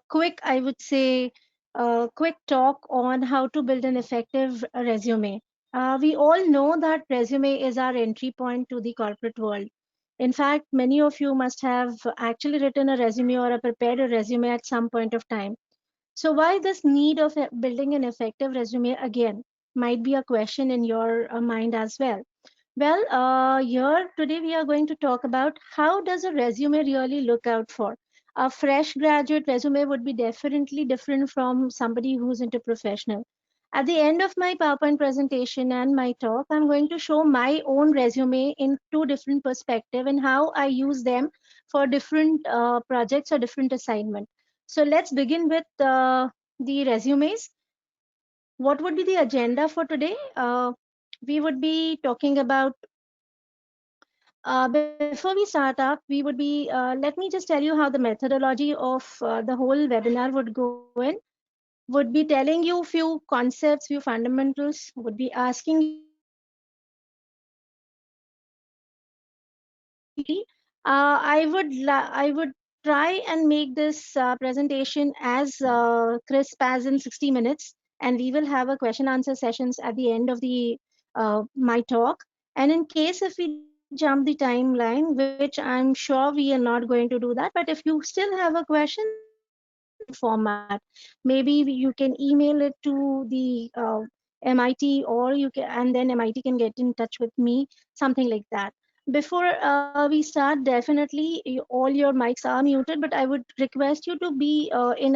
quick, I would say, quick talk on how to build an effective resume. We all know that resume is our entry point to the corporate world. In fact, many of you must have actually written a resume or prepared a resume at some point of time. So, why this need of building an effective resume again might be a question in your mind as well. Well, here today we are going to talk about how does a resume really look out for. A fresh graduate resume would be definitely different from somebody who's into professional. At the end of my PowerPoint presentation and my talk, I'm going to show my own resume in two different perspectives and how I use them for different projects or different assignment. So let's begin with the resumes. What would be the agenda for today? We would be talking about before we start up, we would be, let me just tell you how the methodology of the whole webinar would go in. Would be telling you few concepts, few fundamentals, would be asking you few questions on how to build an effective resume. I would try and make this presentation as crisp as in 60 minutes, and we will have a question answer sessions at the end of the my talk. And in case if we jump the timeline, which I'm sure we are not going to do that, but if you still have a question, then we can use the same format. Maybe you can email it to the MIT, or you can, and then MIT can get in touch with me, something like that. Before we start, definitely all your mics are muted, but I would request you to be in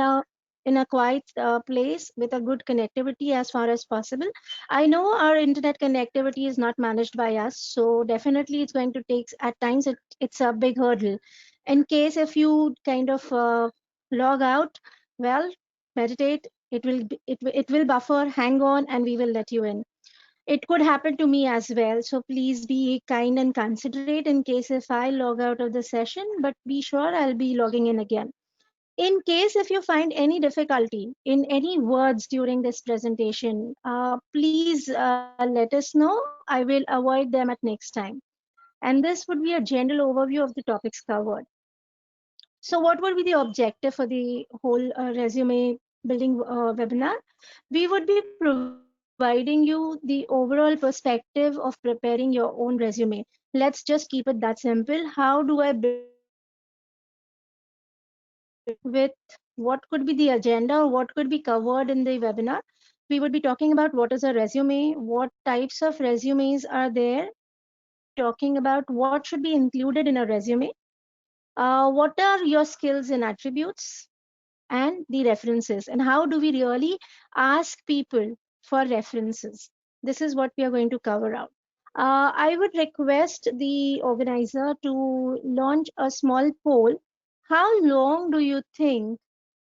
a quiet place with a good connectivity as far as possible. I know our internet connectivity is not managed by us, so definitely it's going to take at times it's a big hurdle. In case if you kind of log out, well, meditate. It will buffer. Hang on, and we will let you in. It could happen to me as well, so please be kind and considerate in case if I log out of the session, but be sure I'll be logging in again. In case if you find any difficulty in any words during this presentation, please let us know. I will avoid them at next time. And this would be a general overview of the topics covered. So, what would be the objective for the whole resume building webinar? We would be providing you the overall perspective of preparing your own resume. Let's just keep it that simple. How do I build an effective resume? Let's begin with what could be the agenda or what could be covered in the webinar. We would be talking about what is a resume, what types of resumes are there. We would be talking about what should be included in a resume, what are your skills and attributes, and the references, and how do we really ask people for references. This is what we are going to cover out. I would request the organizer to launch a small poll. How long do you think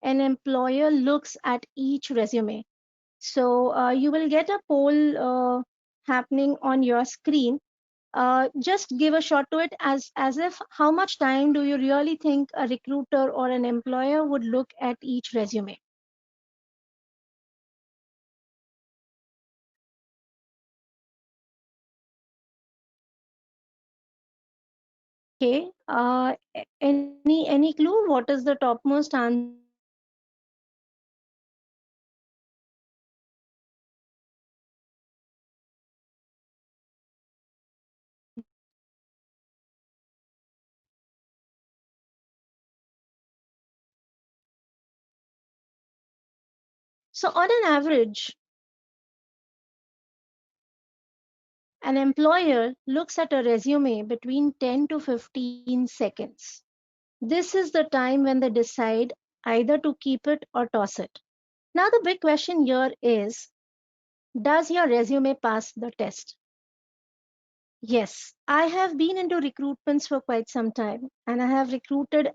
an employer looks at each resume? So you will get a poll happening on your screen. Just give a shot to it as if how much time do you really think a recruiter or an employer would look at each resume? Okay. Any clue? What is the topmost answer? So on an average, an employer looks at a resume between 10 to 15 seconds. This is the time when they decide either to keep it or toss it. Now the big question here is, does your resume pass the test? Yes, I have been into recruitments for quite some time, and I have recruited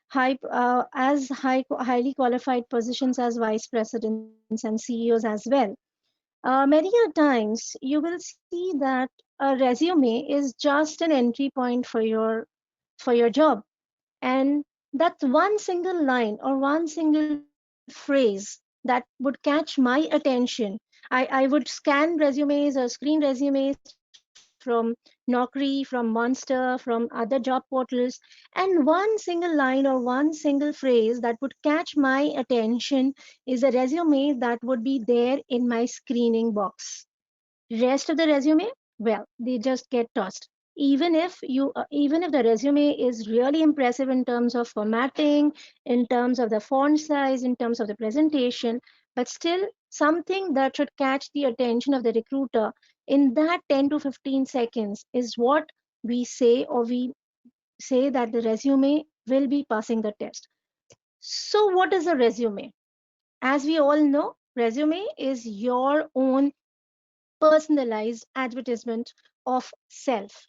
highly qualified positions as vice presidents and CEOs as well. Many a times you will see that a resume is just an entry point for your job, and that's one single line or one single phrase that would catch my attention. I would scan resumes or screen resumes from different Naukri, from Monster, from other job portals, and one single line or one single phrase that would catch my attention is a resume that would be there in my screening box. Rest of the resume, well, they just get tossed. Even if the resume is really impressive in terms of formatting, in terms of the font size, in terms of the presentation, but still something that should catch the attention of the recruiter in that 10 to 15 seconds is what we say, or we say that the resume will be passing the test. So what is a resume? As we all know, resume is your own personalized advertisement of self.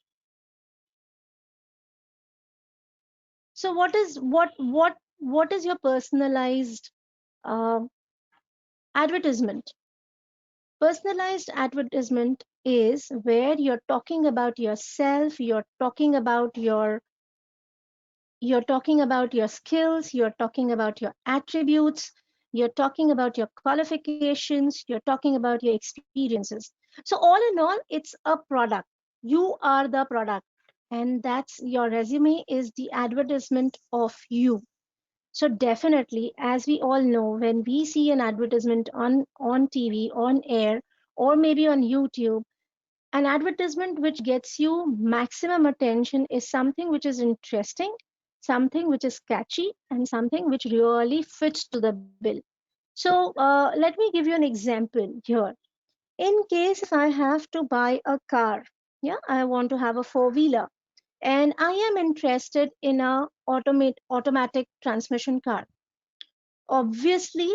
So what is your personalized uh, advertisement? Personalized advertisement is where you're talking about yourself, you're talking about your skills, you're talking about your attributes, you're talking about your qualifications, you're talking about your experiences. So all in all, it's a product. You are the product, and that's your resume is the advertisement of you. So definitely, as we all know, when we see an advertisement on TV, on air, or maybe on YouTube, an advertisement which gets you maximum attention is something which is interesting, something which is catchy, and something which really fits to the bill. So let me give you an example here. In case if I have to buy a car, yeah, I want to have a four-wheeler, and I am interested in a automatic transmission car. Obviously,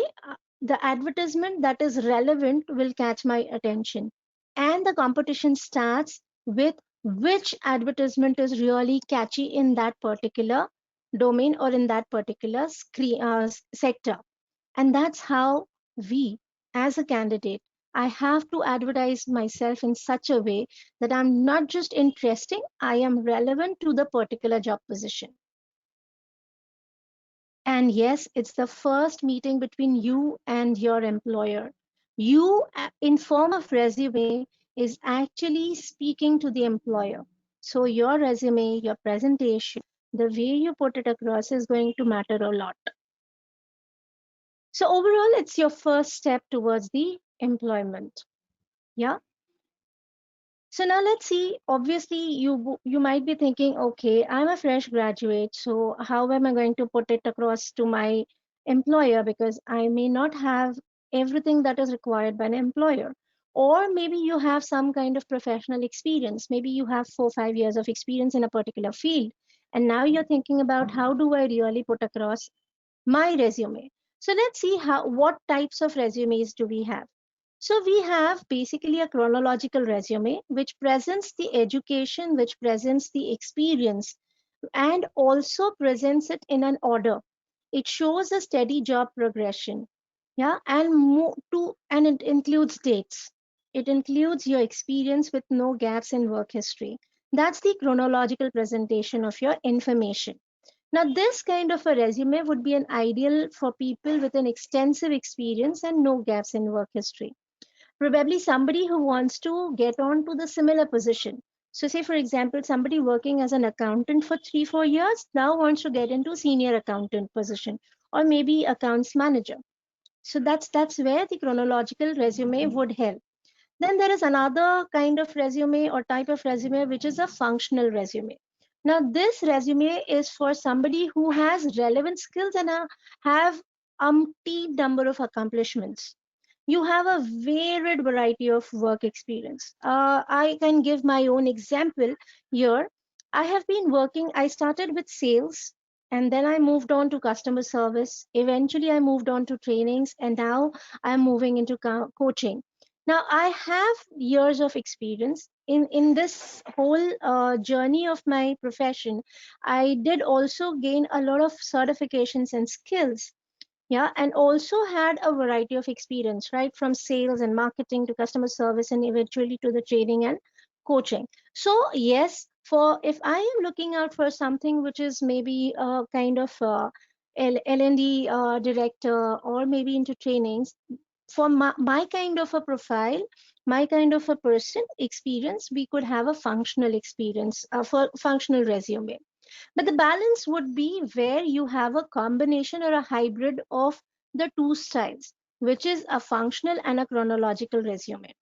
the advertisement that is relevant will catch my attention. And the competition starts with which advertisement is really catchy in that particular domain or in that particular sector. And that's how we, as a candidate, I have to advertise myself in such a way that I'm not just interesting, I am relevant to the particular job position. And yes, it's the first meeting between you and your employer. You, in form of resume, is actually speaking to the employer. So your resume, your presentation, the way you put it across is going to matter a lot. So overall, it's your first step towards the employment. Yeah. So now let's see. Obviously, you might be thinking, okay, I'm a fresh graduate, so how am I going to put it across to my employer, because I may not have everything that is required by an employer. Or maybe you have some kind of professional experience. Maybe you have 4 or 5 years of experience in a particular field, and now you're thinking about how do I really put across my resume. So let's see how what types of resumes do we have. So we have basically a chronological resume which presents the education, which presents the experience, and also presents it in an order. It shows a steady job progression. Yeah, and it includes dates. It includes your experience with no gaps in work history. That's the chronological presentation of your information. Now, this kind of a resume would be an ideal for people with an extensive experience and no gaps in work history. Probably somebody who wants to get on to the similar position. So, say for example, somebody working as an accountant for 3 or 4 years now wants to get into senior accountant position, or maybe accounts manager. So that's where the chronological resume would help. Then there is another kind of resume or type of resume, which is a functional resume. Now, this resume is for somebody who has relevant skills and have umpteen number of accomplishments. You have a varied variety of work experience. I can give my own example here. I have been working, I started with sales, and then I moved on to customer service. Eventually, I moved on to trainings, and now I'm moving into coaching. Now, I have years of experience in this whole journey of my profession. I did also gain a lot of certifications and skills, yeah, and also had a variety of experience, right, from sales and marketing to customer service and eventually to the training and coaching. So yes, for if I am looking out for something which is maybe a kind of L&D director, or maybe into trainings, for my kind of a profile, my kind of a person experience, we could have a functional experience, for functional resume. But the balance would be where you have a combination or a hybrid of the two styles, which is a functional and a chronological resume.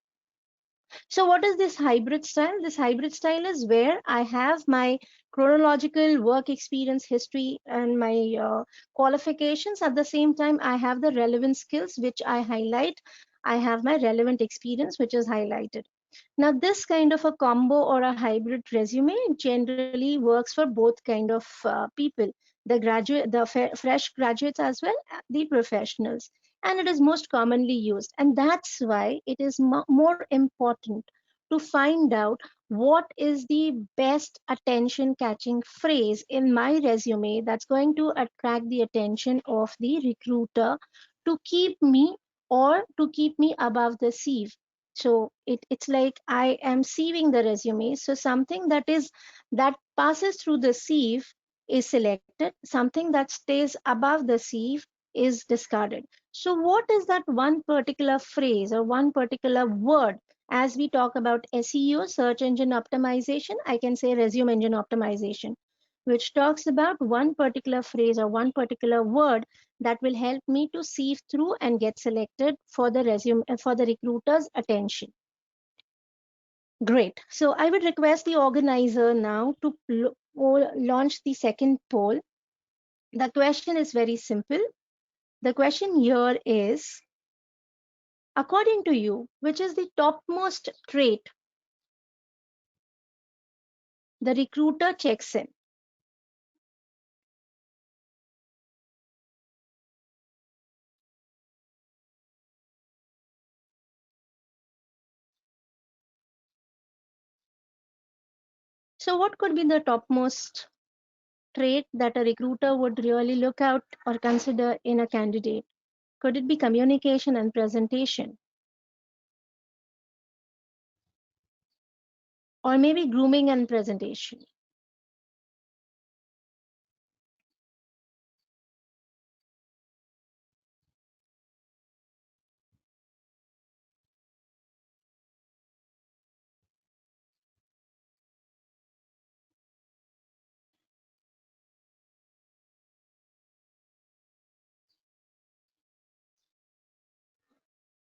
So, what is this hybrid style? This hybrid style is where I have my chronological work experience history and my qualifications. At the same time, I have the relevant skills which I highlight. I have my relevant experience which is highlighted. Now, this kind of a combo or a hybrid resume generally works for both kind of people, the graduate, the fresh graduates as well, the professionals, and it is most commonly used. And that's why it is more important to find out what is the best attention catching phrase in my resume that's going to attract the attention of the recruiter to keep me or to keep me above the sieve. So it's like I am sieving the resume. So something that passes through the sieve is selected, something that stays above the sieve is discarded. So what is that one particular phrase or one particular word? As we talk about SEO, search engine optimization, I can say resume engine optimization, which talks about one particular phrase or one particular word that will help me to sieve through and get selected for the resume for the recruiter's attention. Great. So I would request the organizer now to launch the second poll. The question is very simple. The question here is, according to you, which is the topmost trait the recruiter checks in? So what could be the topmost trait that a recruiter would really look out or consider in a candidate? Could it be communication and presentation? Or maybe grooming and presentation?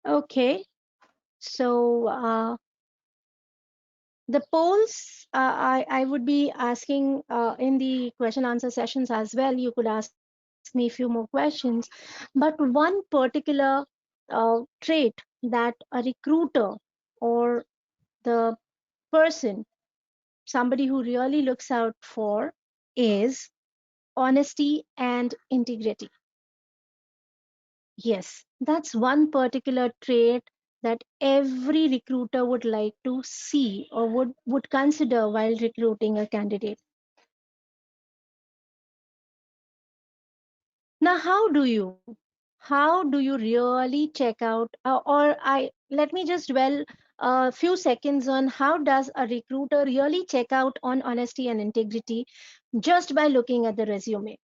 Okay, so the polls, I would be asking in the question answer sessions as well. You could ask me a few more questions. But one particular trait that a recruiter or the person, somebody who really looks out for, is honesty and integrity. Yes, that's one particular trait that every recruiter would like to see or would consider while recruiting a candidate. Now, how do you really check out, or I let me just dwell a few seconds on how does a recruiter really check out on honesty and integrity just by looking at the resume?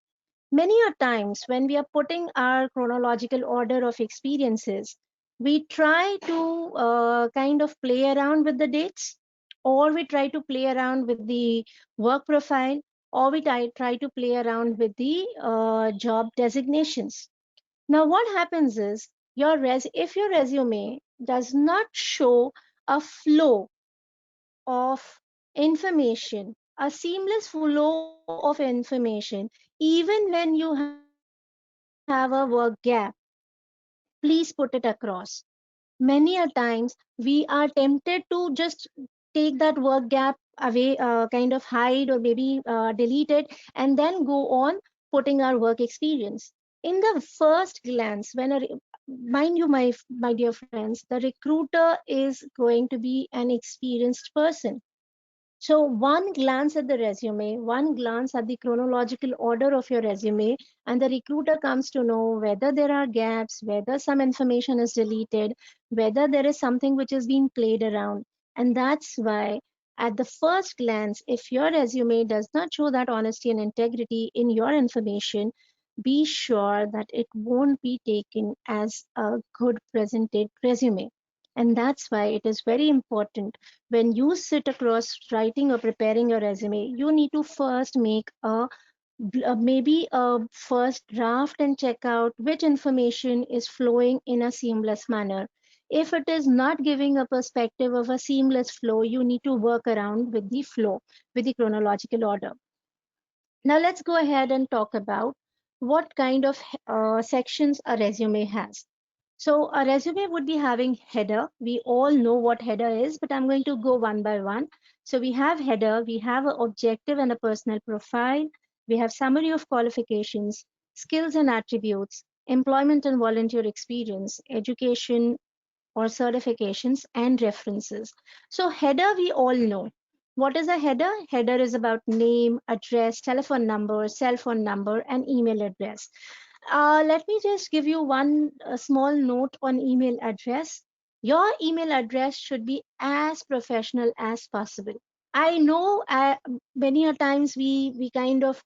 Many a times when we are putting our chronological order of experiences, we try to kind of play around with the dates, or we try to play around with the work profile, or we try to play around with the job designations. Now, what happens is if your resume does not show a flow of information, a seamless flow of information, even when you have a work gap, please put it across. Many a times we are tempted to just take that work gap away, kind of hide or maybe delete it, and then go on putting our work experience. In the first glance, mind you, my dear friends, the recruiter is going to be an experienced person. So, one glance at the resume, one glance at the chronological order of your resume, and the recruiter comes to know whether there are gaps, whether some information is deleted, whether there is something which is being played around. And that's why, at the first glance, if your resume does not show that honesty and integrity in your information, be sure that it won't be taken as a good presented resume. And that's why it is very important when you sit across writing or preparing your resume, you need to first make maybe a first draft and check out which information is flowing in a seamless manner. If it is not giving a perspective of a seamless flow, you need to work around with the flow, with the chronological order. Now let's go ahead and talk about what kind of sections a resume has. So a resume would be having header. We all know what header is, but I'm going to go one by one. So we have header, we have an objective and a personal profile, we have summary of qualifications, skills and attributes, employment and volunteer experience, education or certifications, and references. So header we all know. What is a header? Header is about name, address, telephone number, cell phone number, and email address. Let me just give you one small note on email address. Your email address should be as professional as possible. I know many a times we kind of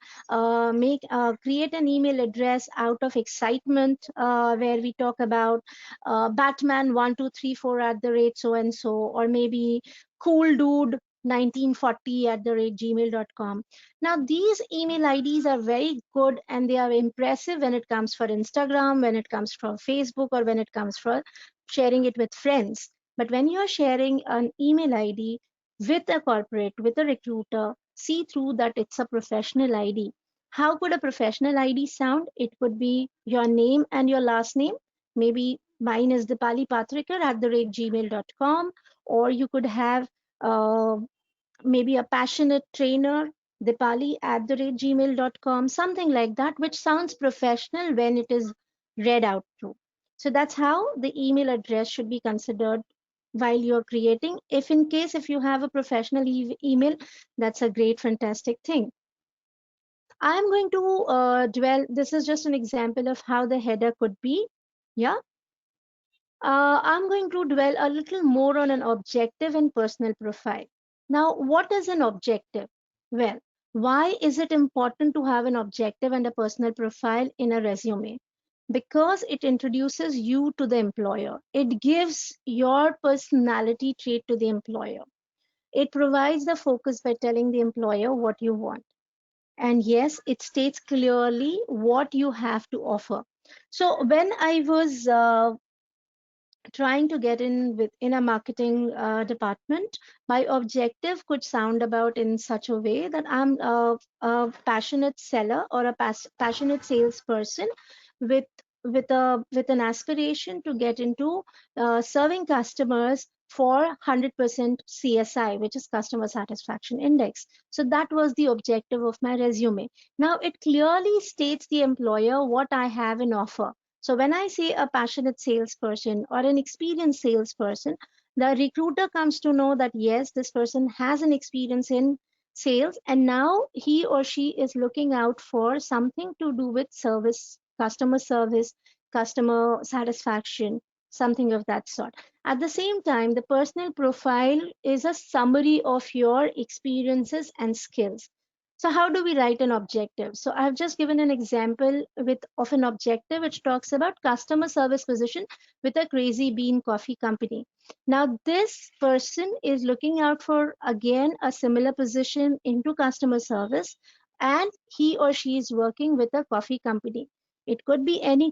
make create an email address out of excitement where we talk about Batman1234 at the rate so and so, or maybe cool dude 1940 at the rate gmail.com. Now, these email IDs are very good and they are impressive when it comes for Instagram, when it comes for Facebook, or when it comes for sharing it with friends. But when you're sharing an email ID with a corporate, with a recruiter, see through that it's a professional ID. How could a professional ID sound? It would be your name and your last name. Maybe mine is Dipali Patrikar at the rate gmail.com, or you could have uh, maybe a passionate trainer, Dipali at the rate gmail.com, something like that, which sounds professional when it is read out through. So that's how the email address should be considered while you're creating. If in case if you have a professional email, that's a great, fantastic thing. I'm going to dwell, this is just an example of how the header could be. Yeah. I'm going to dwell a little more on an objective and personal profile. Now, what is an objective? Well, why is it important to have an objective and a personal profile in a resume? Because it introduces you to the employer. It gives your personality trait to the employer. It provides the focus by telling the employer what you want. And yes, it states clearly what you have to offer. So when I was trying to get in within a marketing department, my objective could sound about in such a way that I'm a passionate seller or a passionate salesperson with with an aspiration to get into serving customers for 100% CSI, which is customer satisfaction index. So that was the objective of my resume. Now it clearly states the employer what I have in offer. So when I say a passionate salesperson or an experienced salesperson, the recruiter comes to know that yes, this person has an experience in sales and now he or she is looking out for something to do with service, customer satisfaction, something of that sort. At the same time, the personal profile is a summary of your experiences and skills. So how do we write an objective? So I've just given an example with of an objective which talks about customer service position with a Crazy Bean coffee company. Now this person is looking out for again a similar position into customer service, and he or she is working with a coffee company. It could be any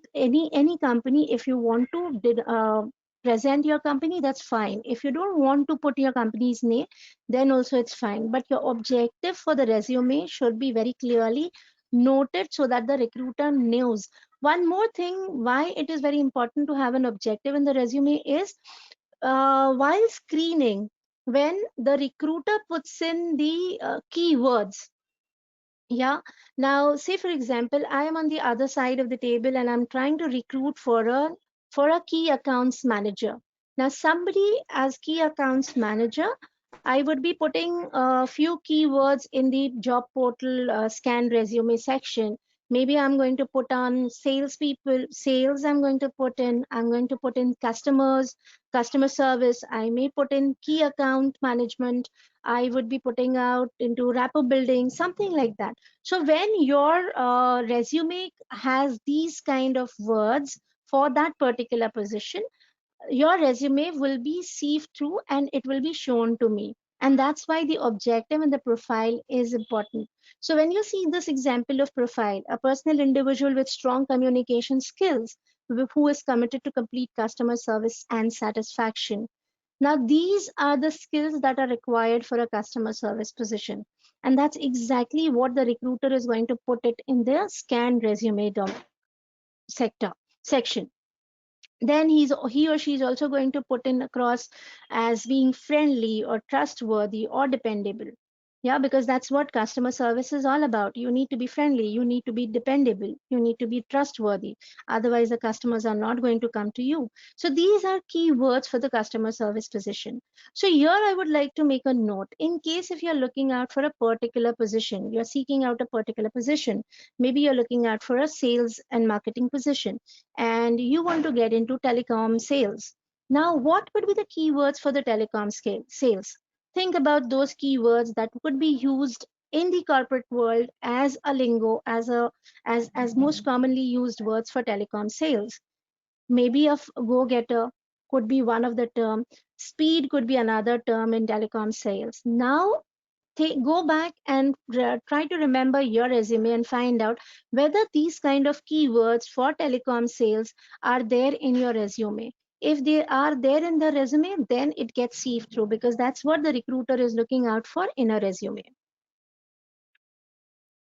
company. If you want to present your company, that's fine. If you don't want to put your company's name, then also it's fine. But your objective for the resume should be very clearly noted so that the recruiter knows. One more thing, why it is very important to have an objective in the resume is while screening, when the recruiter puts in the keywords. Yeah. Now, say for example, I am on the other side of the table and I'm trying to recruit for a key accounts manager. Now, somebody as key accounts manager, I would be putting a few keywords in the job portal scan resume section. Maybe I'm going to put on salespeople, sales. I'm going to put in customers, customer service. I may put in key account management. I would be putting out into rapport building, something like that. So when your resume has these kind of words for that particular position, your resume will be sieved through and it will be shown to me. And that's why the objective and the profile is important. So when you see this example of profile, a personal individual with strong communication skills who is committed to complete customer service and satisfaction. Now, these are the skills that are required for a customer service position. And that's exactly what the recruiter is going to put it in their scanned resume sector section. Then he or she is also going to put in across as being friendly or trustworthy or dependable. Yeah, because that's what customer service is all about. You need to be friendly, you need to be dependable, you need to be trustworthy. Otherwise the customers are not going to come to you. So these are key words for the customer service position. So here I would like to make a note, in case if you're looking out for a particular position, you're seeking out a particular position, maybe you're looking out for a sales and marketing position, and you want to get into telecom sales. Now, what would be the keywords for the telecom scale sales? Think about those keywords that could be used in the corporate world as a lingo, as most commonly used words for telecom sales. Maybe a go-getter could be one of the term. Speed could be another term in telecom sales. Now, go back and try to remember your resume and find out whether these kind of keywords for telecom sales are there in your resume. If they are there in the resume, then it gets sieved through, because that's what the recruiter is looking out for in a resume.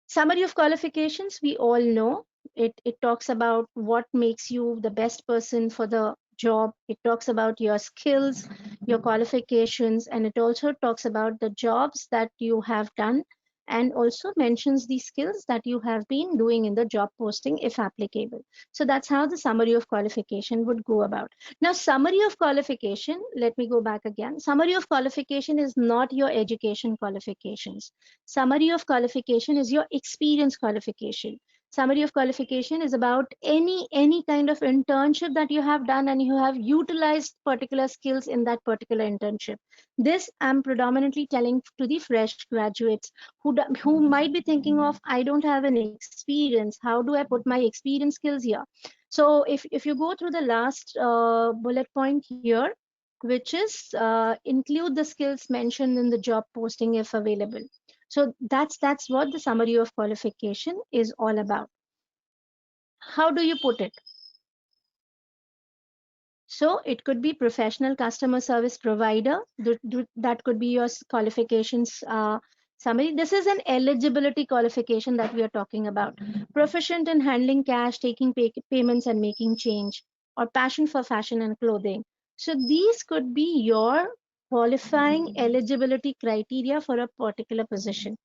Summary of qualifications, we all know it talks about what makes you the best person for the job. It talks about your skills, your qualifications, and it also talks about the jobs that you have done, and also mentions the skills that you have been doing in the job posting if applicable. So that's how the summary of qualification would go about. Now, summary of qualification, let me go back again. Summary of qualification is not your education qualifications. Summary of qualification is your experience qualification. Summary of qualification is about any kind of internship that you have done and you have utilized particular skills in that particular internship. This I'm predominantly telling to the fresh graduates who might be thinking of, I don't have an experience, how do I put my experience skills here? So if you go through the last bullet point here, which is include the skills mentioned in the job posting if available. So that's what the summary of qualification is all about. How do you put it? So it could be professional customer service provider. That could be your qualifications summary. This is an eligibility qualification that we are talking about. Proficient in handling cash, taking payments and making change, or passion for fashion and clothing. So these could be your qualifying eligibility criteria for a particular position.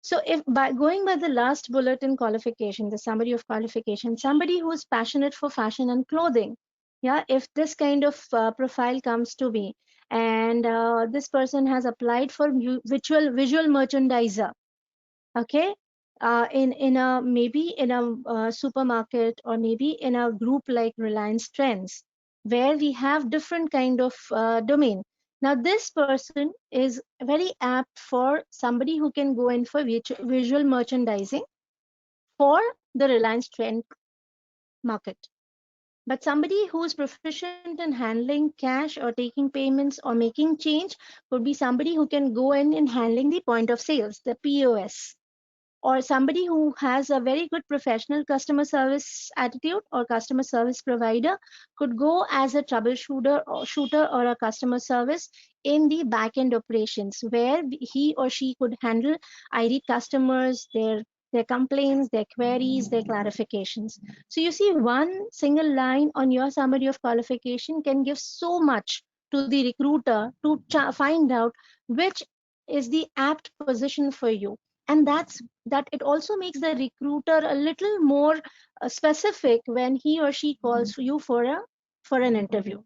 So if by going by the last bullet in qualification, the summary of qualification, somebody who is passionate for fashion and clothing, yeah, if this kind of profile comes to me, and this person has applied for visual merchandiser, okay, in a maybe in a supermarket, or maybe in a group like Reliance Trends, where we have different kind of domain. Now this person is very apt for somebody who can go in for visual merchandising for the Reliance Trend market. But somebody who is proficient in handling cash or taking payments or making change could be somebody who can go in handling the point of sales, the POS. Or somebody who has a very good professional customer service attitude or customer service provider could go as a troubleshooter or a customer service in the back end operations, where he or she could handle irate customers, their complaints, their queries, their clarifications. So you see, one single line on your summary of qualification can give so much to the recruiter to find out which is the apt position for you. And that it also makes the recruiter a little more specific when he or she calls you for an interview.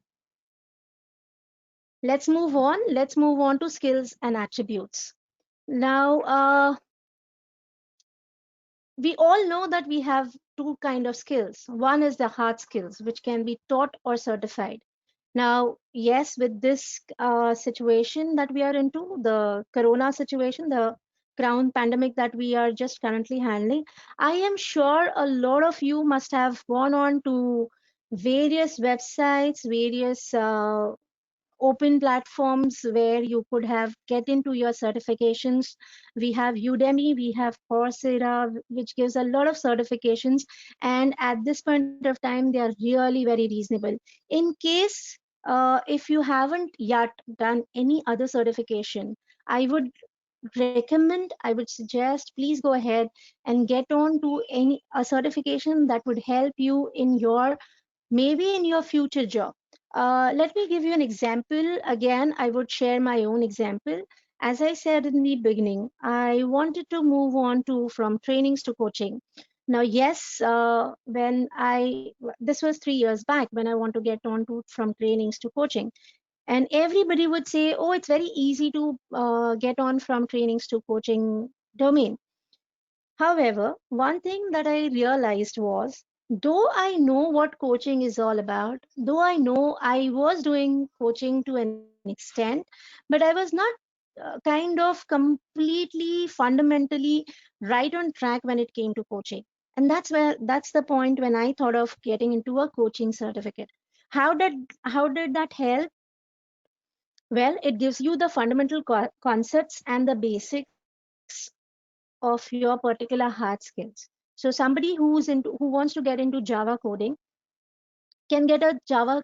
Let's move on to skills and attributes. Now, we all know that we have two kind of skills. One is the hard skills, which can be taught or certified. Now, yes, with this situation that we are into, the corona situation, the crown pandemic that we are just currently handling, I am sure a lot of you must have gone on to various websites, various open platforms where you could have get into your certifications. We have Udemy, we have Coursera, which gives a lot of certifications, and at this point of time they are really very reasonable. In case if you haven't yet done any other certification, I would recommend, I would suggest, please go ahead and get on to any a certification that would help you in your, maybe in your future job. Let me give you an example. Again, I would share my own example. As I said in the beginning, I wanted to move on to from trainings to coaching. Now, yes, this was 3 years back when I want to get on to from trainings to coaching, and everybody would say, oh, it's very easy to get on from trainings to coaching domain. However, one thing that I realized was, though I know what coaching is all about, though I know I was doing coaching to an extent, but I was not kind of completely fundamentally right on track when it came to coaching. And that's the point when I thought of getting into a coaching certificate. How did that help? Well, it gives you the fundamental concepts and the basics of your particular hard skills. So somebody who wants to get into Java coding can get a Java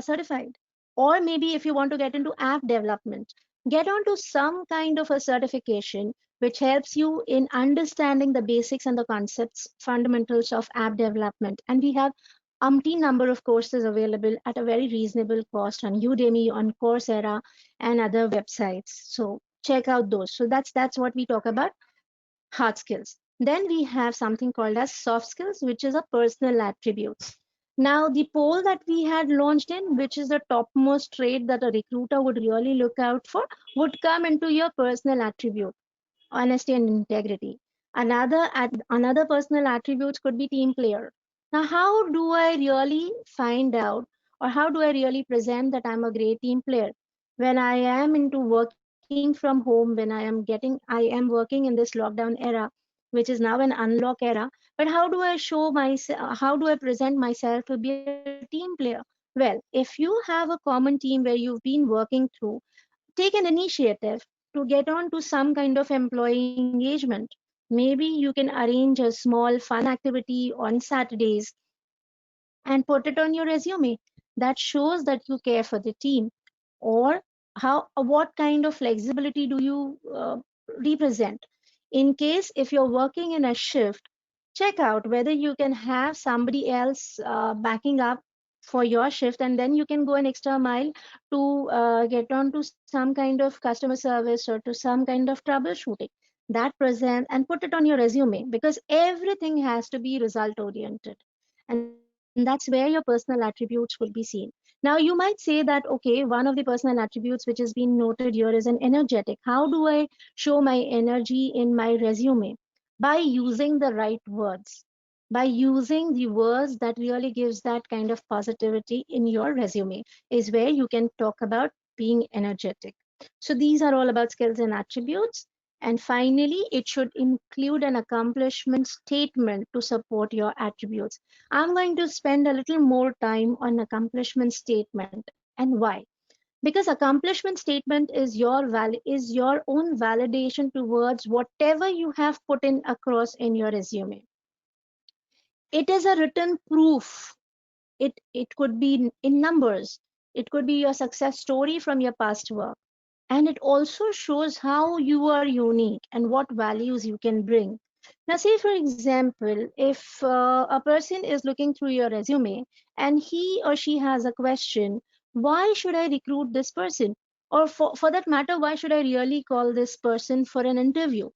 certified. Or maybe if you want to get into app development, get onto some kind of a certification which helps you in understanding the basics and the concepts, fundamentals of app development. And we have umpteen number of courses available at a very reasonable cost on Udemy, on Coursera, and other websites. So check out those. So that's what we talk about, hard skills. Then we have something called as soft skills, which is a personal attributes. Now, the poll that we had launched in, which is the topmost trait that a recruiter would really look out for, would come into your personal attribute, honesty and integrity. Another personal attributes could be team player. Now, how do I really find out, or how do I really present that I'm a great team player when I am into working from home, when I am working in this lockdown era, which is now an unlock era? But how do I show myself? How do I present myself to be a team player? Well, if you have a common team where you've been working through, take an initiative to get on to some kind of employee engagement. Maybe you can arrange a small fun activity on Saturdays and put it on your resume. That shows that you care for the team. Or what kind of flexibility do you represent? In case if you're working in a shift, check out whether you can have somebody else backing up for your shift, and then you can go an extra mile to get on to some kind of customer service or to some kind of troubleshooting. That present and put it on your resume, because everything has to be result oriented, and that's where your personal attributes will be seen. Now you might say that, okay, one of the personal attributes which has been noted here is an energetic. How do I show my energy in my resume? By using the right words, by using the words that really gives that kind of positivity in your resume, is where you can talk about being energetic. So these are all about skills and attributes. And finally, it should include an accomplishment statement to support your attributes. I'm going to spend a little more time on accomplishment statement. And why? Because accomplishment statement is is your own validation towards whatever you have put in across in your resume. It is a written proof. It could be in numbers. It could be your success story from your past work, and it also shows how you are unique and what values you can bring. Now, say for example, if a person is looking through your resume and he or she has a question, why should I recruit this person? Or for that matter, why should I really call this person for an interview?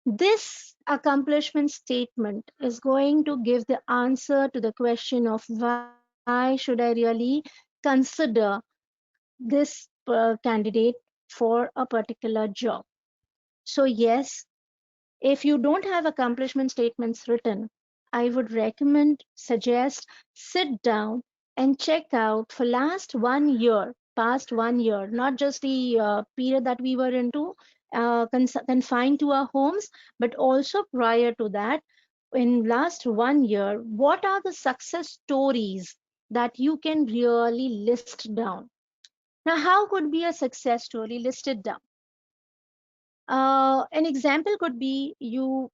This accomplishment statement is going to give the answer to the question of why should I really consider this candidate for a particular job. So, yes, if you don't have accomplishment statements written, I would recommend, suggest, sit down and check out for last 1 year, past 1 year, not just the period that we were into, confined to our homes, but also prior to that. In last 1 year, what are the success stories that you can really list down. Now, how could be a success story listed down? An example could be you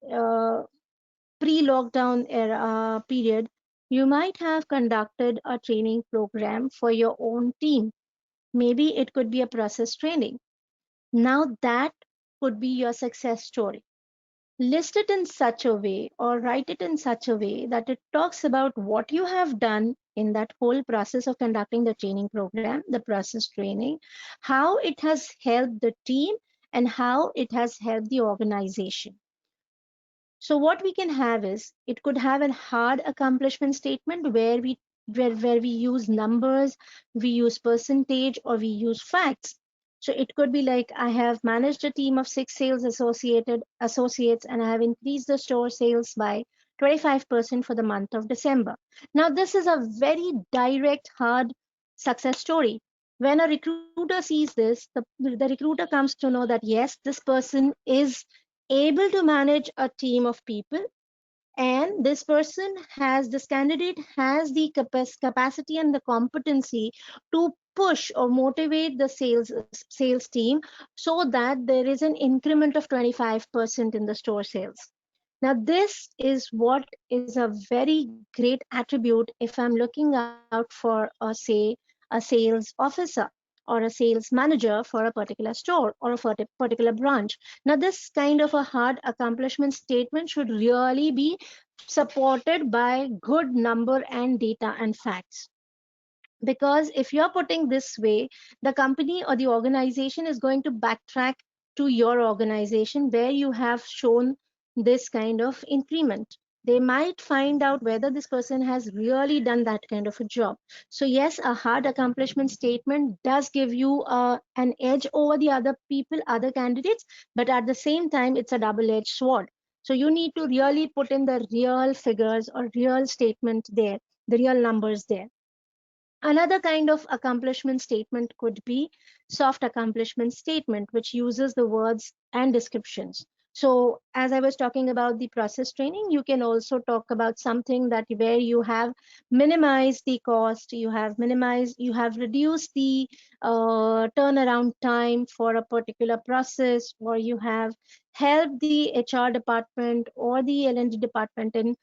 pre-lockdown era period, you might have conducted a training program for your own team. Maybe it could be a process training. Now that could be your success story. List it in such a way or write it in such a way that it talks about what you have done in that whole process of conducting the training program, the process training, how it has helped the team, and how it has helped the organization. So what we can have is, it could have a hard accomplishment statement where we use numbers, we use percentage, or we use facts. So it could be like, I have managed a team of 6 sales associates, and I have increased the store sales by 25% for the month of December. Now this is a very direct, hard success story. When a recruiter sees this, the recruiter comes to know that yes, this person is able to manage a team of people, and this candidate has the capacity and the competency to push or motivate the sales team, so that there is an increment of 25% in the store sales. Now this is what is a very great attribute if I'm looking out for say a sales officer or a sales manager for a particular store or a particular branch. Now this kind of a hard accomplishment statement should really be supported by good number and data and facts. Because if you're putting this way, the company or the organization is going to backtrack to your organization where you have shown this kind of increment. They might find out whether this person has really done that kind of a job. So yes, a hard accomplishment statement does give you an edge over the other people, other candidates, but at the same time it's a double-edged sword. So you need to really put in the real figures or real statement there, the real numbers there. Another kind of accomplishment statement could be soft accomplishment statement, which uses the words and descriptions. So, as I was talking about the process training, you can also talk about something that where you have minimized the cost, you have reduced the turnaround time for a particular process, or you have helped the HR department or the L&D department in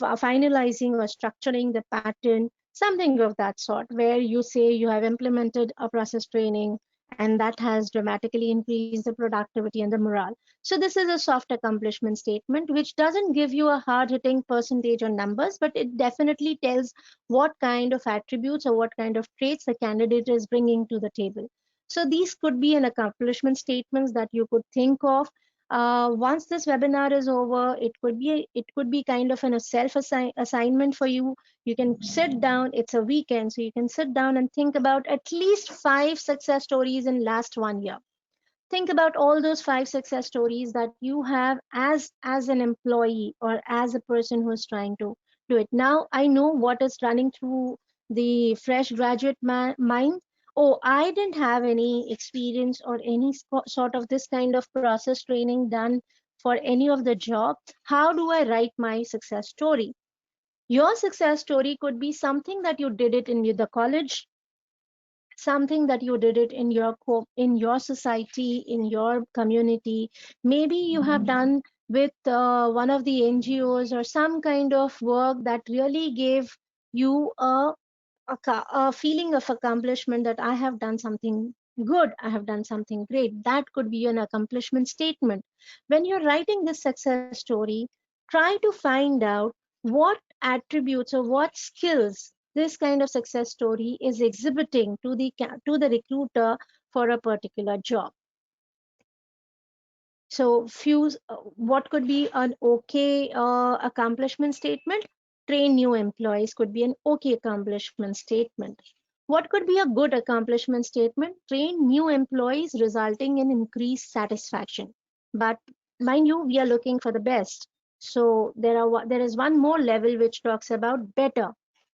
finalizing or structuring the pattern, something of that sort, where you say you have implemented a process training and that has dramatically increased the productivity and the morale. So this is a soft accomplishment statement which doesn't give you a hard hitting percentage or numbers, but it definitely tells what kind of attributes or what kind of traits the candidate is bringing to the table. So these could be an accomplishment statements that you could think of. Once this webinar is over, it could be kind of a self assignment for you. You can sit down, it's a weekend, so you can sit down and think about at least 5 success stories in last 1 year. Think about all those 5 success stories that you have as an employee or as a person who is trying to do it. Now I know what is running through the fresh graduate mind. Oh, I didn't have any experience or any sort of this kind of process training done for any of the job. How do I write my success story? Your success story could be something that you did it in the college, something that you did it in in your society, in your community. Maybe you have done with one of the NGOs or some kind of work that really gave you a feeling of accomplishment that I have done something good, I have done something great. That could be an accomplishment statement. When you're writing this success story, try to find out what attributes or what skills this kind of success story is exhibiting to the recruiter for a particular job. So, what could be an okay accomplishment statement? Train new employees could be an okay accomplishment statement. What could be a good accomplishment statement? Train new employees, resulting in increased satisfaction. But mind you, we are looking for the best. So there is one more level which talks about better,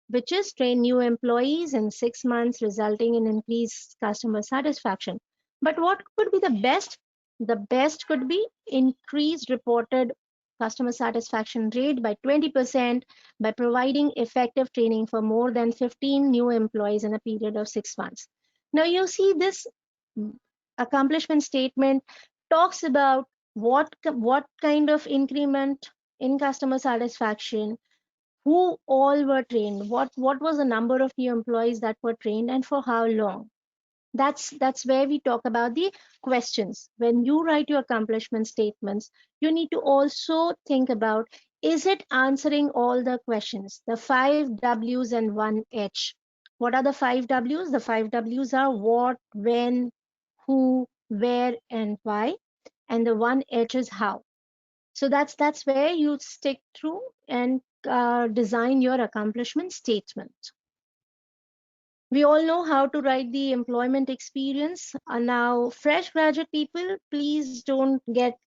which is train new employees in 6 months, resulting in increased customer satisfaction. But what could be the best? The best could be increased reported customer satisfaction rate by 20% by providing effective training for more than 15 new employees in a period of 6 months. Now, you see, this accomplishment statement talks about what kind of increment in customer satisfaction, who all were trained, what was the number of new employees that were trained, and for how long. That's where we talk about the questions. When you write your accomplishment statements, you need to also think about, is it answering all the questions, the 5 W's and 1 H. What are the 5 W's? The 5 W's are what, when, who, where, and why, and the 1 H is how. So that's where you stick through and design your accomplishment statement. We all know how to write the employment experience. Now, fresh graduate people, please don't get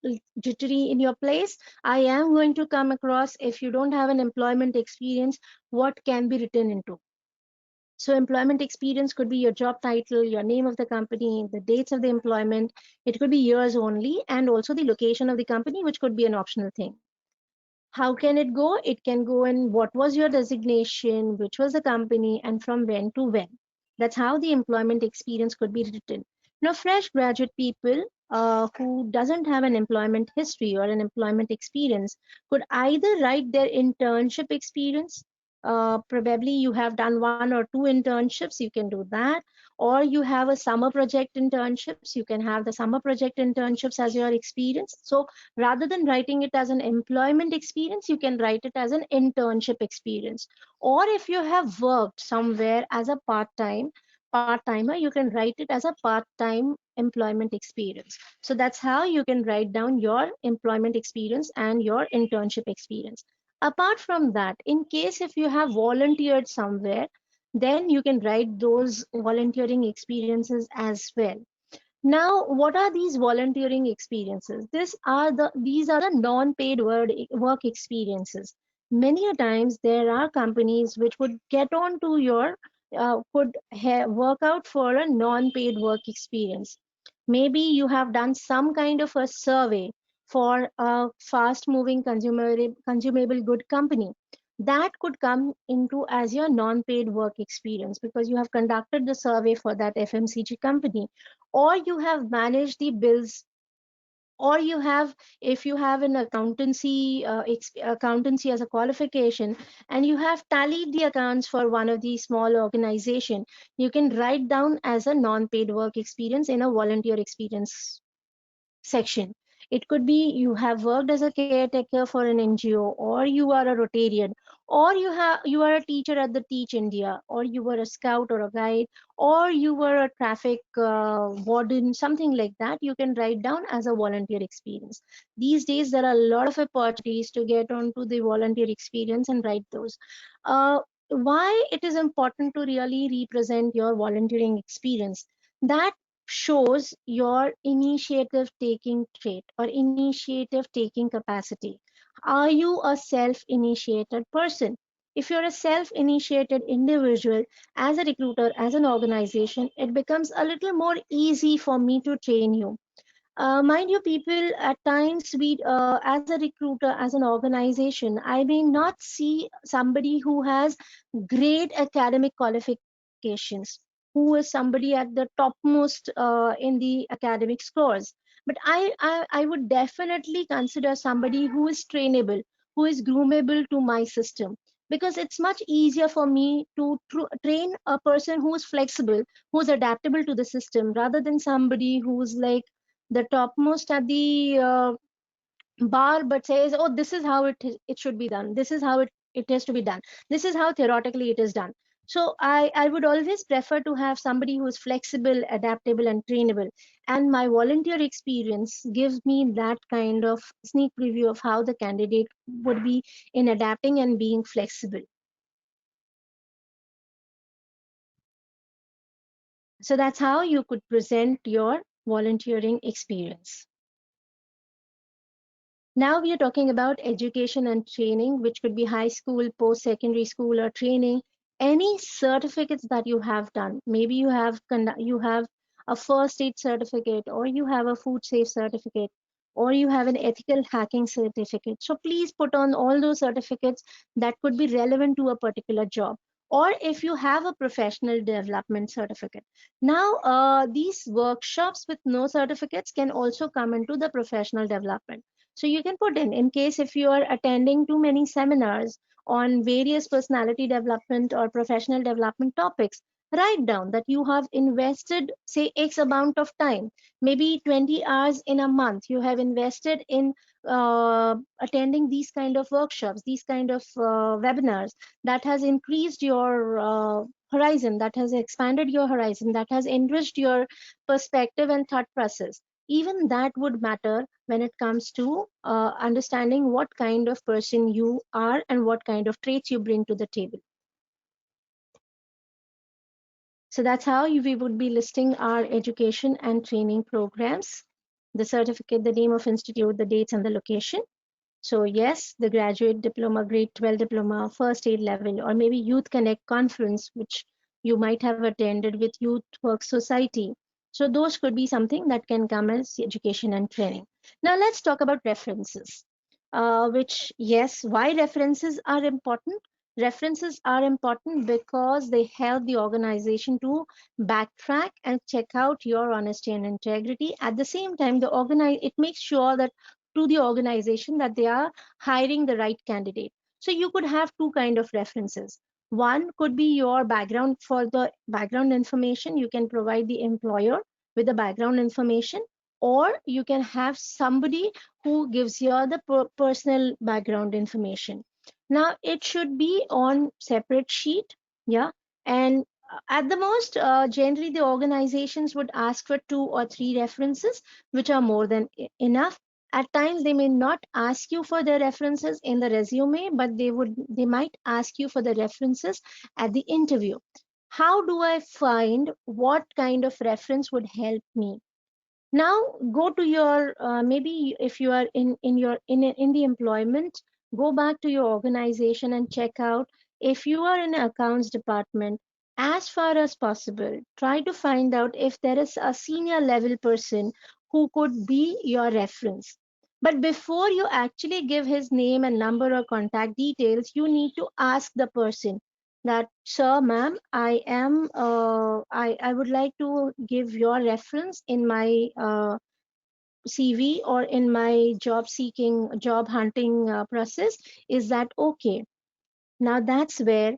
jittery in your place. I am going to come across, if you don't have an employment experience, what can be written into. So employment experience could be your job title, your name of the company, the dates of the employment. It could be years only, and also the location of the company, which could be an optional thing. How can it go? It can go in what was your designation, which was the company, and from when to when. That's how the employment experience could be written. Now, fresh graduate people who doesn't have an employment history or an employment experience could either write their internship experience. Probably you have done 1 or 2 internships, you can do that. Or you have a summer project internships, you can have the summer project internships as your experience. So rather than writing it as an employment experience, you can write it as an internship experience. Or if you have worked somewhere as a part-timer, you can write it as a part-time employment experience. So that's how you can write down your employment experience and your internship experience. Apart from that, in case if you have volunteered somewhere, then you can write those volunteering experiences as well. Now, what are these volunteering experiences? These are the non-paid work experiences. Many a times there are companies which would get on to your work out for a non-paid work experience. Maybe you have done some kind of a survey for a fast-moving consumable good company. That could come into as your non-paid work experience because you have conducted the survey for that FMCG company, or you have managed the bills, or you have, if you have an accountancy as a qualification and you have tallied the accounts for one of these small organization, you can write down as a non-paid work experience in a volunteer experience section. It could be you have worked as a caretaker for an NGO, or you are a Rotarian, or you are a teacher at the Teach India, or you were a scout or a guide, or you were a traffic warden, something like that. You can write down as a volunteer experience. These days, there are a lot of opportunities to get onto the volunteer experience and write those. Why it is important to really represent your volunteering experience? That shows your initiative taking trait or initiative taking capacity. Are you a self initiated person? If you're a self initiated individual, as a recruiter, as an organization, it becomes a little more easy for me to train you. Mind you, people, at times as a recruiter, as an organization, I may not see somebody who has great academic qualifications, who is somebody at the topmost in the academic scores. But I would definitely consider somebody who is trainable, who is groomable to my system, because it's much easier for me to train a person who is flexible, who is adaptable to the system, rather than somebody who's like the topmost at the bar but says, oh, this is how it should be done, this is how it has to be done, this is how theoretically it is done. So I would always prefer to have somebody who is flexible, adaptable, and trainable, and my volunteer experience gives me that kind of sneak preview of how the candidate would be in adapting and being flexible. So that's how you could present your volunteering experience. Now we are talking about education and training, which could be high school, post-secondary school, or training. Any certificates that you have done, maybe you have a first aid certificate, or you have a food safe certificate, or you have an ethical hacking certificate. So please put on all those certificates that could be relevant to a particular job. Or if you have a professional development certificate. Now, these workshops with no certificates can also come into the professional development. So you can put in case if you are attending too many seminars on various personality development or professional development topics, write down that you have invested, say, X amount of time, maybe 20 hours in a month, you have invested in attending these kind of workshops, these kind of webinars that has increased your horizon, that has expanded your horizon, that has enriched your perspective and thought process. Even that would matter when it comes to understanding what kind of person you are and what kind of traits you bring to the table. So that's how we would be listing our education and training programs, the certificate, the name of institute, the dates, and the location. So yes, the graduate diploma, grade 12 diploma, first aid level, or maybe Youth Connect conference, which you might have attended with Youth Work Society. So those could be something that can come as education and training. Now let's talk about references, which yes, why references are important? References are important because they help the organization to backtrack and check out your honesty and integrity. At the same time, it makes sure that to the organization that they are hiring the right candidate. So you could have two kind of references. One could be your background. For the background information, you can provide the employer with the background information, or you can have somebody who gives you the personal background information. Now it should be on separate sheet, yeah. And at the most, generally the organizations would ask for 2 or 3 references, which are more than enough. At times they may not ask you for the references in the resume, but they might ask you for the references at the interview. How do I find what kind of reference would help me? Now go to your maybe if you are in the employment, go back to your organization and check out if you are in accounts department. As far as possible, try to find out if there is a senior level person who could be your reference. But before you actually give his name and number or contact details, you need to ask the person that, sir, ma'am, I would like to give your reference in my CV or in my job seeking, job hunting process. Is that okay? Now that's where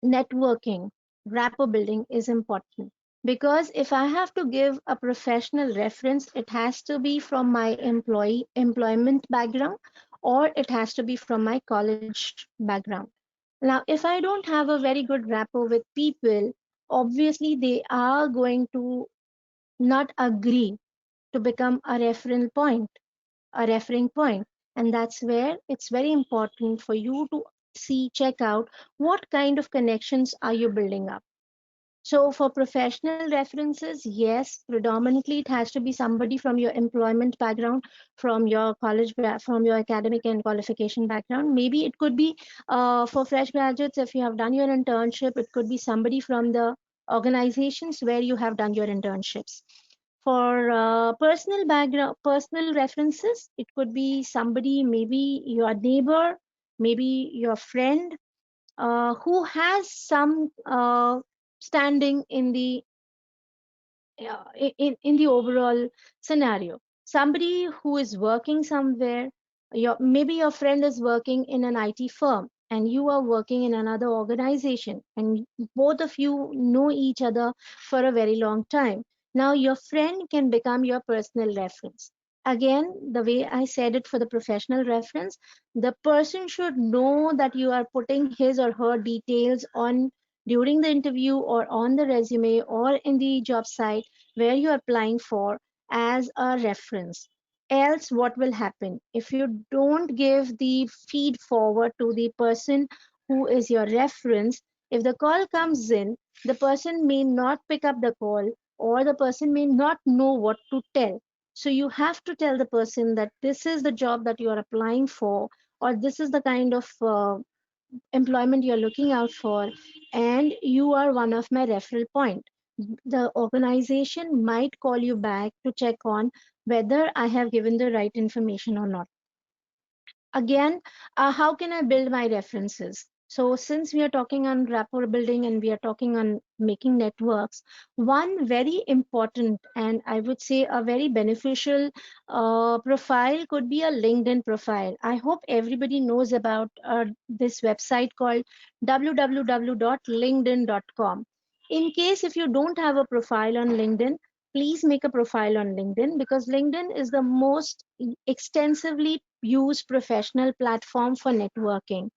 networking, rapport building is important. Because if I have to give a professional reference, it has to be from my employment background, or it has to be from my college background. Now, if I don't have a very good rapport with people, obviously they are going to not agree to become a referring point. And that's where it's very important for you to check out what kind of connections are you building up. So for professional references, yes, predominantly it has to be somebody from your employment background, from your from your academic and qualification background. Maybe it could be for fresh graduates, if you have done your internship, it could be somebody from the organizations where you have done your internships. For personal references, it could be somebody, maybe your neighbor, maybe your friend, who has some standing in the in the overall scenario. Somebody who is working somewhere, maybe your friend is working in an IT firm and you are working in another organization, and both of you know each other for a very long time. Now your friend can become your personal reference. Again, the way I said it for the professional reference, the person should know that you are putting his or her details on during the interview or on the resume or in the job site where you're applying for as a reference. Else, what will happen? If you don't give the feed forward to the person who is your reference, if the call comes in, the person may not pick up the call, or the person may not know what to tell. So you have to tell the person that this is the job that you are applying for, or this is the kind of employment you're looking out for, and you are one of my referral point. The organization might call you back to check on whether I have given the right information or not. Again, how can I build my references? So, since we are talking on rapport building and we are talking on making networks, one very important and I would say a very beneficial profile could be a LinkedIn profile. I hope everybody knows about this website called www.linkedin.com. In case if you don't have a profile on LinkedIn, please make a profile on LinkedIn, because LinkedIn is the most extensively used professional platform for networking.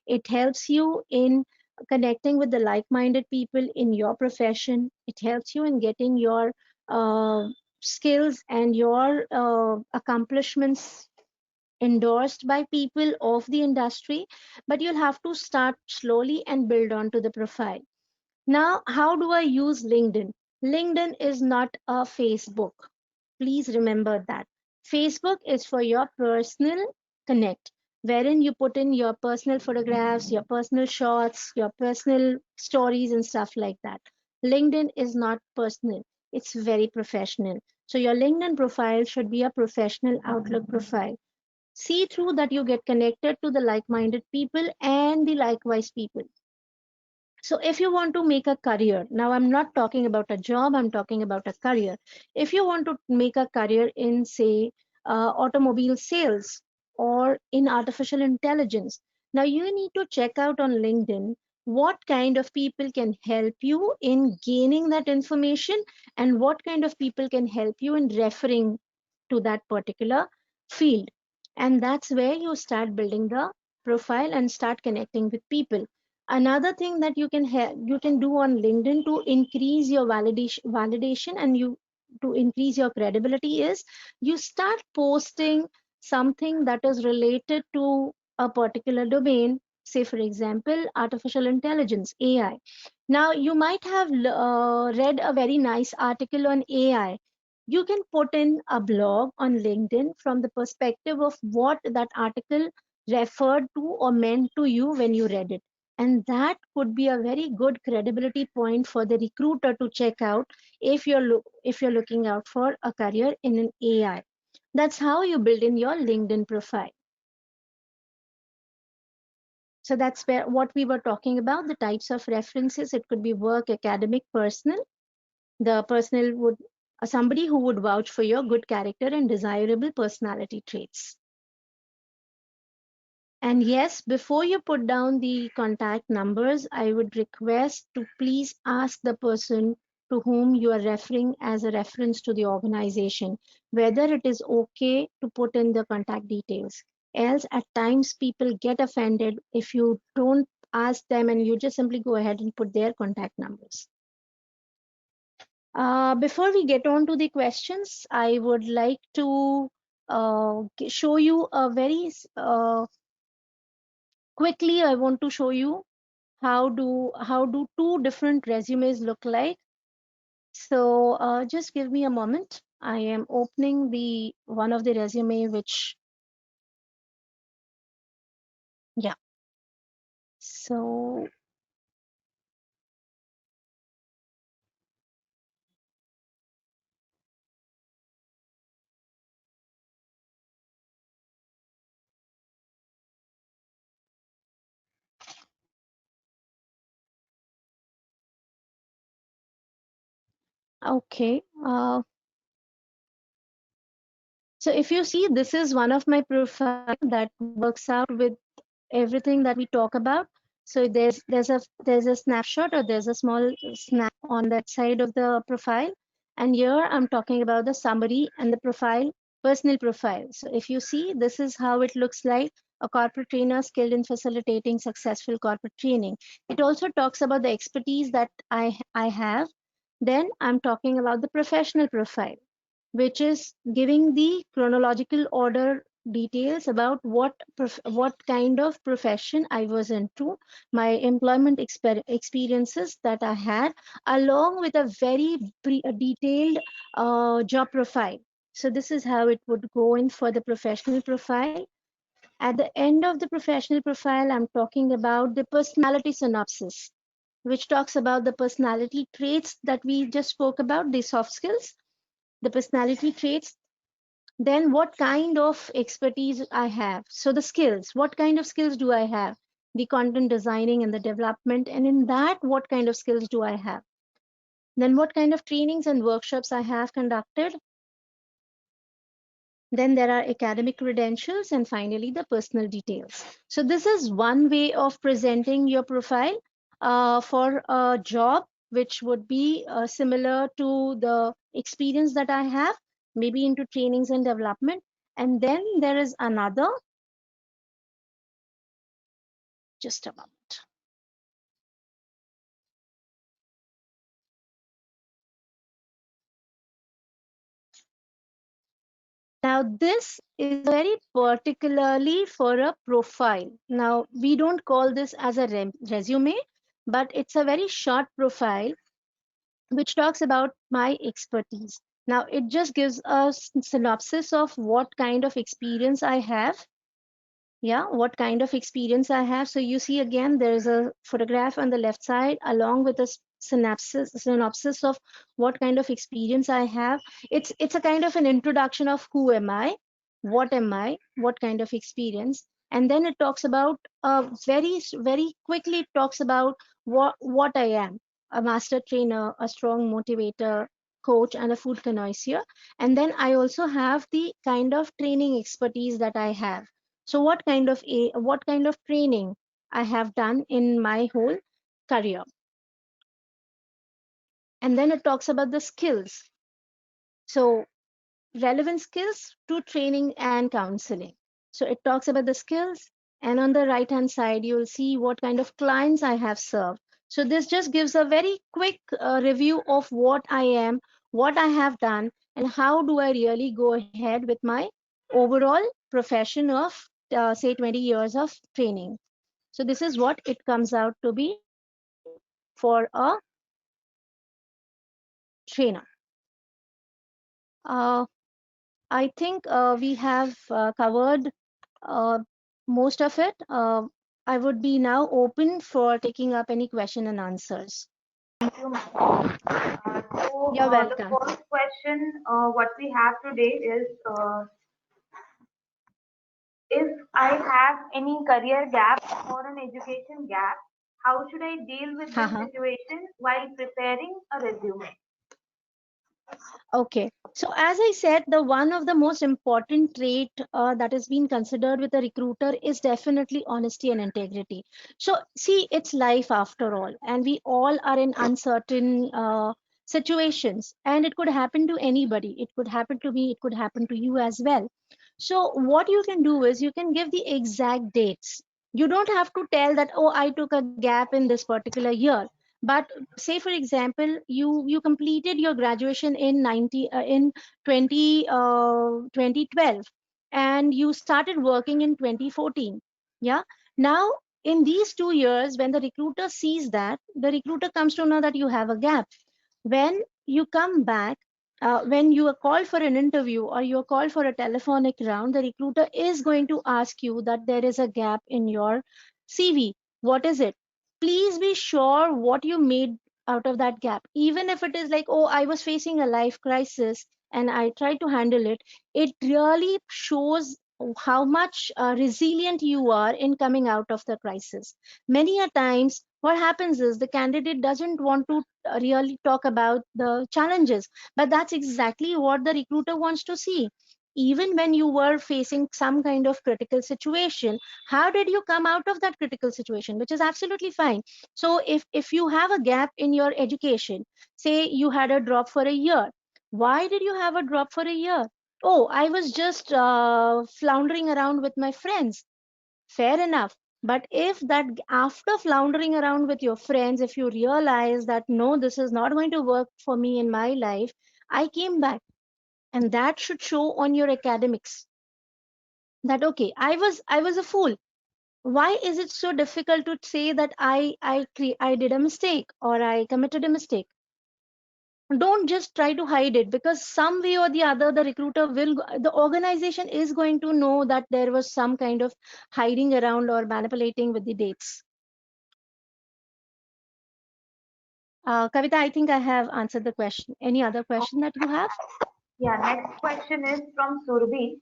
It helps you in connecting with the like-minded people in your profession. It helps you in getting your skills and your accomplishments endorsed by people of the industry, but you'll have to start slowly and build on to the profile. Now, how do I use LinkedIn? LinkedIn is not a Facebook. Please remember that. Facebook is for your personal connect, wherein you put in your personal photographs, your personal shots, your personal stories, and stuff like that. LinkedIn is not personal, it's very professional. So, your LinkedIn profile should be a professional Outlook profile. See through that you get connected to the like minded people and the likewise people. So if you want to make a career, now I'm not talking about a job, I'm talking about a career. If you want to make a career in, say, automobile sales or in artificial intelligence, now you need to check out on LinkedIn what kind of people can help you in gaining that information and what kind of people can help you in referring to that particular field. And that's where you start building the profile and start connecting with people. Another thing that you can do on LinkedIn to increase your validation and you to increase your credibility is you start posting something that is related to a particular domain, say for example artificial intelligence, AI. Now you might have read a very nice article on AI. You can put in a blog on LinkedIn from the perspective of what that article referred to or meant to you when you read it, and that could be a very good credibility point for the recruiter to check out if you're looking out for a career in an AI. That's how you build in your LinkedIn profile. So that's where what we were talking about, the types of references. It could be work, academic, personal. The personal would somebody who would vouch for your good character and desirable personality traits. And yes, before you put down the contact numbers, I would request to please ask the person to whom you are referring as a reference to the organization whether it is okay to put in the contact details. Else, at times, people get offended if you don't ask them and you just simply go ahead and put their contact numbers. Before we get on to the questions, I would like to show you a very quickly. I want to show you how do two different resumes look like. So just give me a moment. I am opening the one of the resume which, yeah. So okay. So if you see, this is one of my profile that works out with everything that we talk about. So there's a snapshot or there's a small snap on that side of the profile. And here I'm talking about the summary and the profile, personal profile. So if you see, this is how it looks like: a corporate trainer skilled in facilitating successful corporate training. It also talks about the expertise that I have. Then I'm talking about the professional profile, which is giving the chronological order details about what kind of profession I was into, my employment experiences that I had, along with a very detailed job profile. So this is how it would go in for the professional profile. At the end of the professional profile, I'm talking about the personality synopsis, which talks about the personality traits that we just spoke about, the soft skills, the personality traits. Then what kind of expertise I have. So the skills, what kind of skills do I have? The content designing and the development. And in that, what kind of skills do I have? Then what kind of trainings and workshops I have conducted. Then there are academic credentials, and finally the personal details. So this is one way of presenting your profile for a job, which would be similar to the experience that I have, maybe into trainings and development. And then there is another, just a moment. Now, this is very particularly for a profile. Now, we don't call this as a resume, but it's a very short profile which talks about my expertise. Now, it just gives a synopsis of what kind of experience I have. Yeah, what kind of experience I have. So you see again, there is a photograph on the left side along with a synopsis of what kind of experience I have. It's a kind of an introduction of who am I, what kind of experience, and then it talks about very quickly it talks about what I am: a master trainer, a strong motivator, coach, and a food connoisseur. And then I also have the kind of training expertise that I have. So what kind of training I have done in my whole career. And then it talks about the skills. So relevant skills to training and counseling. So it talks about the skills, and on the right hand side you'll see what kind of clients I have served. So this just gives a very quick review of what I am, what I have done, and how do I really go ahead with my overall profession of say 20 years of training. So this is what it comes out to be for a trainer. Uh, I think we have covered uh, most of it. I would be now open for taking up any question and answers. Thank you, ma'am. You're The welcome. first question what we have today is if I have any career gap or an education gap, how should I deal with this Haha. situation while preparing a resume? Okay. So as I said, the one of the most important trait that has been considered with a recruiter is definitely honesty and integrity. So see, it's life after all, and we all are in uncertain situations, and it could happen to anybody. It could happen to me. It could happen to you as well. So what you can do is you can give the exact dates. You don't have to tell that, oh, I took a gap in this particular year. But say for example, you completed your graduation in 2012, and you started working in 2014. Yeah. Now in these 2 years, when the recruiter sees that, the recruiter comes to know that you have a gap. When you come back, when you are called for an interview or you are called for a telephonic round, the recruiter is going to ask you that there is a gap in your CV. What is it? Please be sure what you made out of that gap. Even if it is like, oh, I was facing a life crisis and I tried to handle it, it really shows how much resilient you are in coming out of the crisis. Many a times, what happens is the candidate doesn't want to really talk about the challenges, but that's exactly what the recruiter wants to see. Even when you were facing some kind of critical situation, how did you come out of that critical situation, which is absolutely fine. So if you have a gap in your education, say you had a drop for a year, why did you have a drop for a year? Oh, I was just floundering around with my friends. Fair enough. But if that after floundering around with your friends, if you realize that no, this is not going to work for me in my life, I came back. And that should show on your academics that okay, I was a fool. Why is it so difficult to say that I did a mistake or I committed a mistake? Don't just try to hide it, because some way or the other the organization is going to know that there was some kind of hiding around or manipulating with the dates. Kavita, I think I have answered the question. Any other question that you have? Yeah, next question is from Surbhi.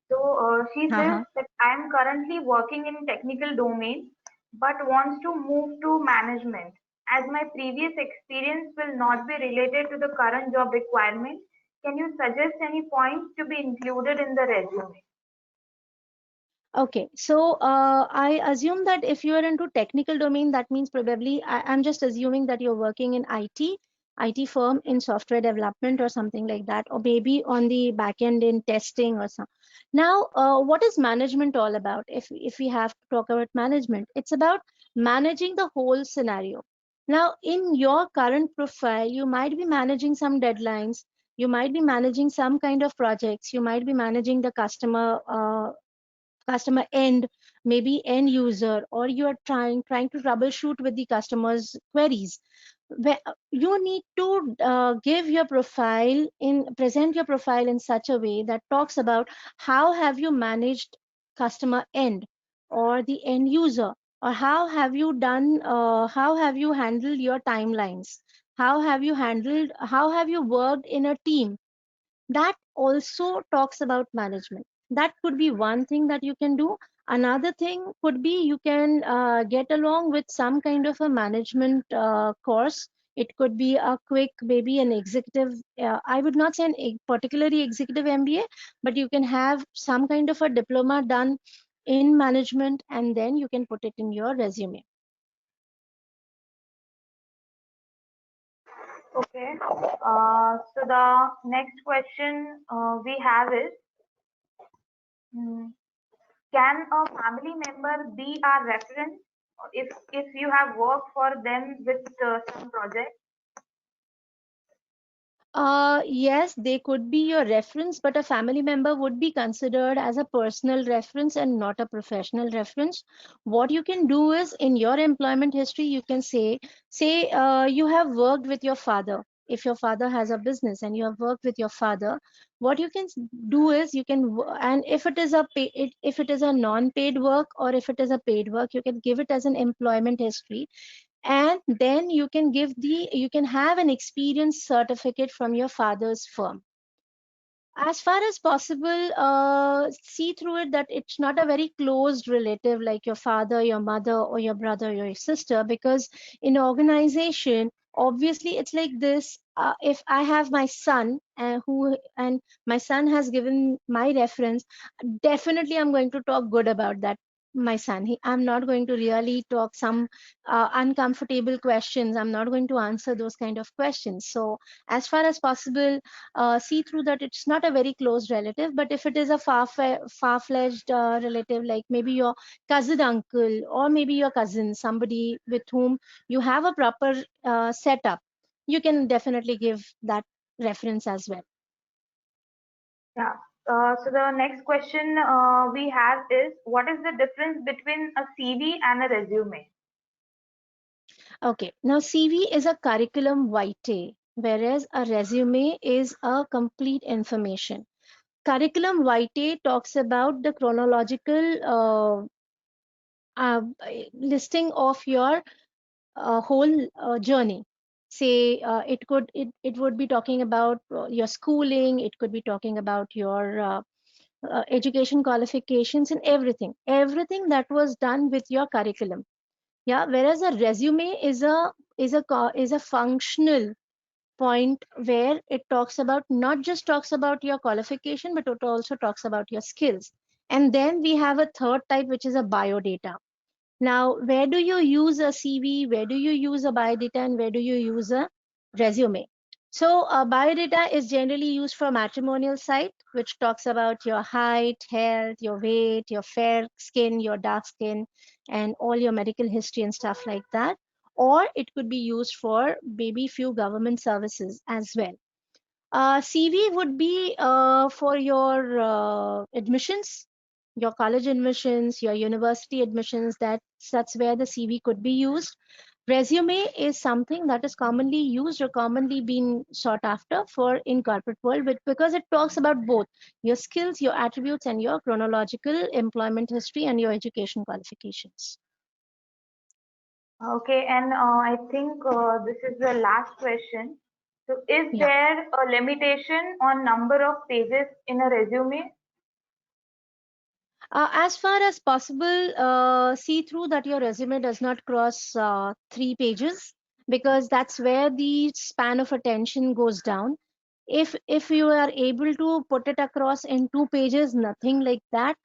So she says Uh-huh. that I am currently working in technical domain but wants to move to management. As my previous experience will not be related to the current job requirement, can you suggest any points to be included in the resume? Okay, so I assume that if you are into technical domain, that means probably I'm just assuming that you're working in IT firm in software development or something like that, or maybe on the back end in testing or some. Now, what is management all about? If we have to talk about management, it's about managing the whole scenario. Now, in your current profile, you might be managing some deadlines. You might be managing some kind of projects. You might be managing the customer end, maybe end user, or you are trying to troubleshoot with the customer's queries. Where you need to give your profile in present your profile in such a way that talks about how have you managed customer end or the end user, or how have you handled your timelines, how have you worked in a team. That also talks about management. That could be one thing that you can do. Another thing could be you can get along with some kind of a management course. It could be a quick, maybe an executive, I would not say particularly executive MBA, but you can have some kind of a diploma done in management, and then you can put it in your resume. Okay. So the next question we have is, mm, can a family member be our reference if you have worked for them with some project? Yes, they could be your reference, but a family member would be considered as a personal reference and not a professional reference. What you can do is in your employment history, you can say you have worked with your father. If your father has a business and you have worked with your father, what you can do is and if it is if it is a non-paid work or if it is a paid work, you can give it as an employment history, and then you can have an experience certificate from your father's firm. As far as possible, see through it that it's not a very closed relative like your father, your mother, or your brother or your sister, because in organization, obviously it's like this. If I have my son and my son has given my reference, definitely I'm going to talk good about that my son. I'm not going to really talk some uncomfortable questions. I'm not going to answer those kind of questions. So as far as possible, see through that it's not a very close relative. But if it is a far-fetched relative, like maybe your cousin uncle or maybe your cousin, somebody with whom you have a proper setup, you can definitely give that reference as well. Yeah. So the next question we have is, what is the difference between a CV and a resume? Okay, now CV is a curriculum vitae, whereas a resume is a complete information. Curriculum vitae talks about the chronological listing of your whole journey. Say it would be talking about your schooling, it could be talking about your education qualifications and everything that was done with your curriculum. Yeah, whereas a resume is a functional point where it talks about not just talks about your qualification, but it also talks about your skills. And then we have a third type, which is a biodata. Now, where do you use a CV? Where do you use a biodata? And where do you use a resume? So, biodata is generally used for matrimonial site, which talks about your height, health, your weight, your fair skin, your dark skin, and all your medical history and stuff like that. Or it could be used for maybe few government services as well. CV would be for your admissions, your college admissions, your university admissions. That's where the CV could be used. Resume is something that is commonly used or commonly been sought after for in corporate world, because it talks about both your skills, your attributes, and your chronological employment history and your education qualifications. Okay, and I think this is the last question. So is Yeah. there a limitation on number of pages in a resume? As far as possible, see through that your resume does not cross 3 pages, because that's where the span of attention goes down. If you are able to put it across in 2 pages, nothing like that.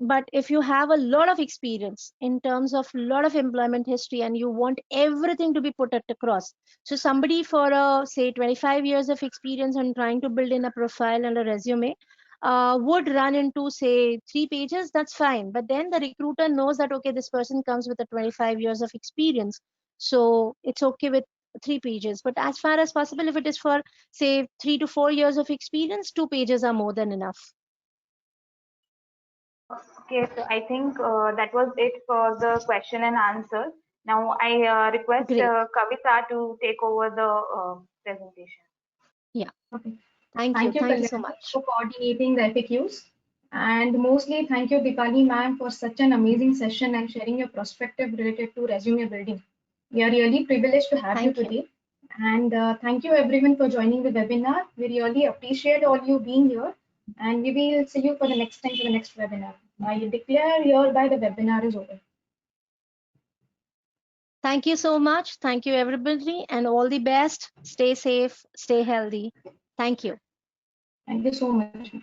But if you have a lot of experience in terms of lot of employment history and you want everything to be put it across, so somebody for say 25 years of experience and trying to build in a profile and a resume would run into say 3 pages, that's fine. But then the recruiter knows that okay, this person comes with a 25 years of experience, so it's okay with 3 pages. But as far as possible, if it is for say 3 to 4 years of experience, 2 pages are more than enough. Okay, so I think that was it for the question and answers. Now I request Great. Kavita to take over the presentation. Yeah. Okay. Thank you. Thank you, Thank you so Kalyani, much. for coordinating the FAQs. And mostly, thank you, Dipali ma'am, for such an amazing session and sharing your perspective related to resume building. We are really privileged to have you Thank you. today. And thank you, everyone, for joining the webinar. We really appreciate all you being here. And we will see you for the next time for the next webinar. I declare hereby the webinar is over. Thank you so much. Thank you, everybody, and all the best. Stay safe, stay healthy. Thank you. Thank you so much.